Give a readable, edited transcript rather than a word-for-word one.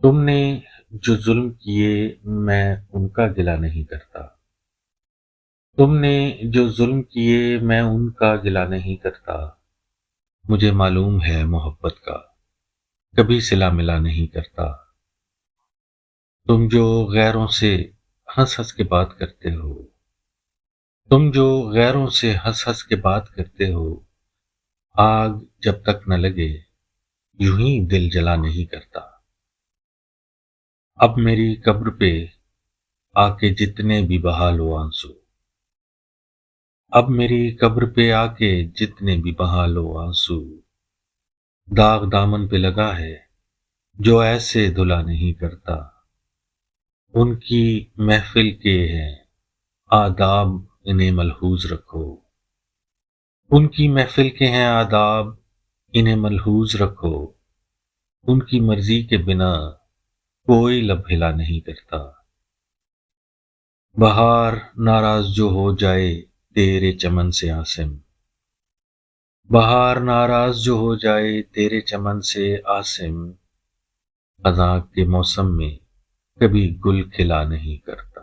تم نے جو ظلم کیے میں ان کا گلہ نہیں کرتا۔ تم نے جو ظلم کیے میں ان کا گلہ نہیں کرتا۔ مجھے معلوم ہے محبت کا کبھی صلہ ملا نہیں کرتا۔ تم جو غیروں سے ہنس ہنس کے بات کرتے ہو، تم جو غیروں سے ہنس ہنس کے بات کرتے ہو، آگ جب تک نہ لگے یوں ہی دل جلا نہیں کرتا۔ اب میری قبر پہ آ کے جتنے بھی بہا لو آنسو، اب میری قبر پہ آ کے جتنے بھی بہا لو آنسو، داغ دامن پہ لگا ہے جو ایسے دھلا نہیں کرتا۔ ان کی محفل کے ہیں آداب، انہیں ملحوظ رکھو۔ ان کی محفل کے ہیں آداب، انہیں ملحوظ رکھو۔ ان کی مرضی کے بنا کوئی لب ہلا نہیں کرتا۔ بہار ناراض جو ہو جائے تیرے چمن سے عاصم، بہار ناراض جو ہو جائے تیرے چمن سے عاصم، خزاں کے موسم میں کبھی گل کھلا نہیں کرتا۔